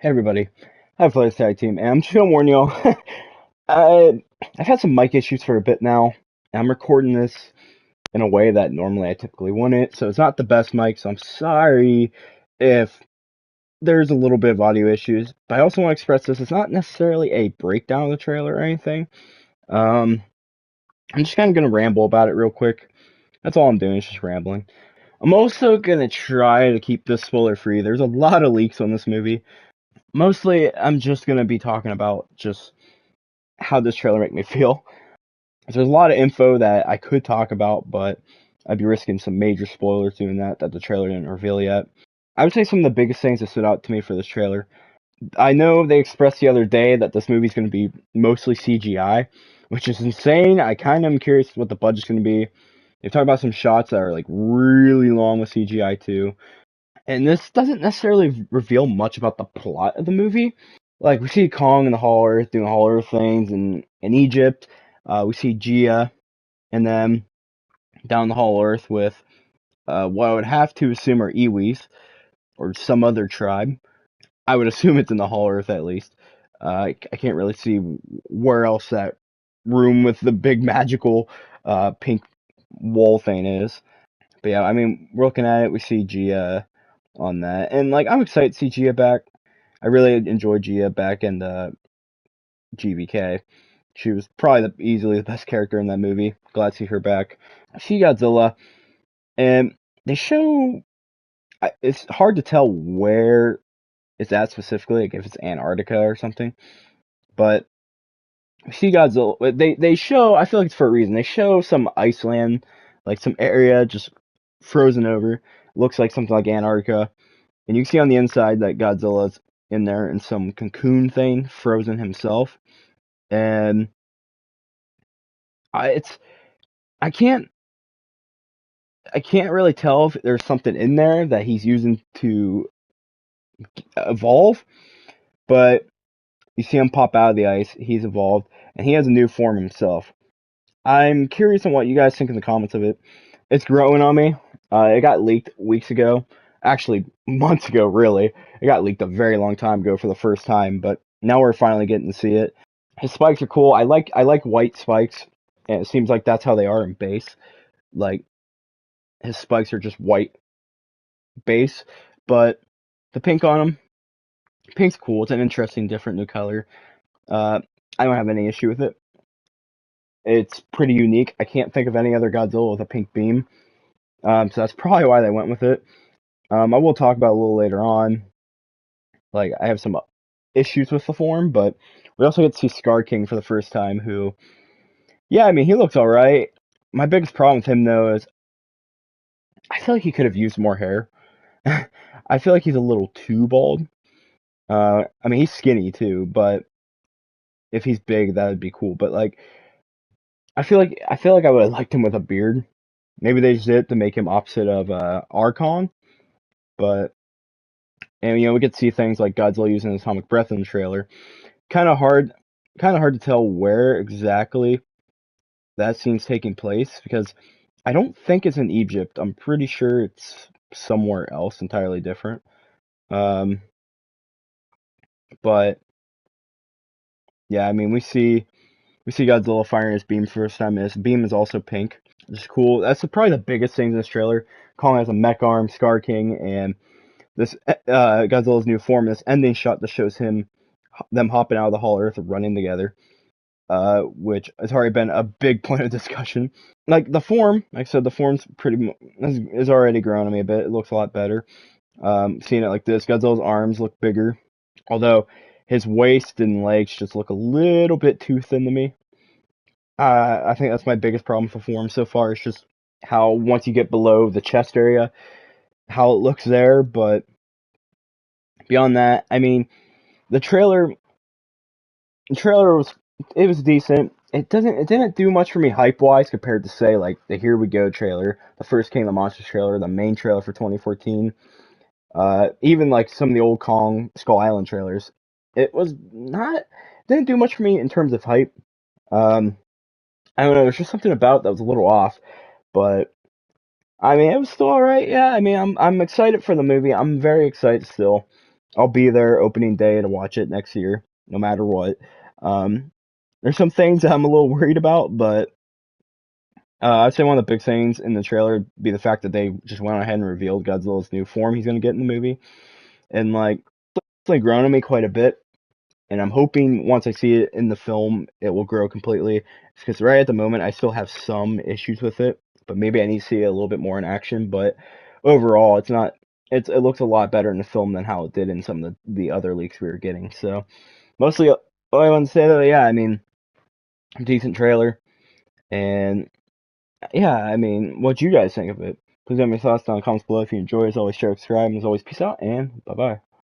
Hey everybody, hi Flares Tag Team, and I'm just gonna warn y'all, I, I've had some mic issues for a bit now, and I'm recording this in a way that normally I typically wouldn't, so it's not the best mic, so I'm sorry if there's a little bit of audio issues, but I also want to express this, it's not necessarily a breakdown of the trailer or anything. um, I'm just kind of gonna ramble about it real quick, that's all I'm doing, is just rambling. I'm also gonna try to keep this spoiler free, there's a lot of leaks on this movie. Mostly, I'm just gonna be talking about just how this trailer make me feel. There's a lot of info that I could talk about, but I'd be risking some major spoilers doing that the trailer didn't reveal yet. I would say some of the biggest things that stood out to me for this trailer. I know they expressed the other day that this movie's going to be mostly CGI, which is insane. I kind of am curious what the budget's going to be. They talk about some shots that are like really long with CGI too. And this doesn't necessarily reveal much about the plot of the movie. Like, we see Kong in the Hollow Earth doing Hollow Earth things in Egypt. We see Gia and them down the Hollow Earth with what I would have to assume are Iwis or some other tribe. I would assume it's in the Hollow Earth at least. I can't really see where else that room with the big magical pink wall thing is. But yeah, I mean, we're looking at it. We see Gia on that, and like I'm excited to see Gia back. I really enjoyed Gia back in the GBK. She was probably easily the best character in that movie. Glad to see her back. I see Godzilla, and they show. It's hard to tell where it's at specifically, like if it's Antarctica or something. But we see Godzilla. They show. I feel like it's for a reason. They show some Iceland, like some area just frozen over. Looks like something like Antarctica. And you can see on the inside that Godzilla's in there in some cocoon thing, frozen himself. And it's I can't I can't really tell if there's something in there that he's using to evolve, but you see him pop out of the ice, he's evolved, and he has a new form himself. I'm curious on what you guys think in the comments of it. It's growing on me. It got leaked weeks ago. Actually, months ago, really. It got leaked a very long time ago for the first time, but now we're finally getting to see it. His spikes are cool. I like white spikes, and it seems like that's how they are in base. Like his spikes are just white base, but the pink on them, pink's cool. It's an interesting, different new color. Uh, I don't have any issue with it. It's pretty unique. I can't think of any other Godzilla with a pink beam, so that's probably why they went with it. I will talk about it a little later on. Like, I have some issues with the form, but we also get to see Scar King for the first time, who, yeah, I mean, he looks alright. My biggest problem with him, though, is I feel like he could have used more hair. I feel like he's a little too bald. I mean, he's skinny, too, but if he's big, that would be cool. But, like, I feel like I would have liked him with a beard. Maybe they just did it to make him opposite of Archon, but and we get to see things like Godzilla using his atomic breath in the trailer. Kind of hard, kind of hard to tell where exactly that scene's taking place because I don't think it's in Egypt. I'm pretty sure it's somewhere else entirely different. Um, but yeah, I mean we see Godzilla firing his beam for the first time, and his beam is also pink. It's cool. That's probably the biggest thing in this trailer. Kong has a mech arm, Scar King, and this Godzilla's new form. This ending shot that shows them hopping out of the Hollow Earth and running together, which has already been a big point of discussion. Like the form, like I said, the form's is already grown on me a bit. It looks a lot better. Seeing it like this, Godzilla's arms look bigger, although his waist and legs just look a little bit too thin to me. I think that's my biggest problem for form so far. It's just how once you get below the chest area, how it looks there. But beyond that, I mean, the trailer, the trailer was decent. It didn't do much for me hype wise compared to say like the Here We Go trailer, the first King of the Monsters trailer, the main trailer for 2014. Even like some of the old Kong Skull Island trailers. It was not didn't do much for me in terms of hype. Um, I don't know. There's just something about it that was a little off, but I mean, it was still alright. Yeah, I mean, I'm excited for the movie. I'm very excited still. I'll be there opening day to watch it next year, no matter what. Um, there's some things that I'm a little worried about, but I'd say one of the big things in the trailer would be the fact that they just went ahead and revealed Godzilla's new form he's going to get in the movie. And like, it's like grown on me quite a bit. And I'm hoping once I see it in the film, it will grow completely. Because right at the moment, I still have some issues with it, but maybe I need to see it a little bit more in action. But overall, it's not. It looks a lot better in the film than how it did in some of the other leaks we were getting. So mostly, all I want to say though, yeah, I mean, decent trailer, and yeah, I mean, what do you guys think of it? Please have your thoughts down in the comments below. If you enjoy, as always, share, subscribe, and as always, peace out, and bye bye.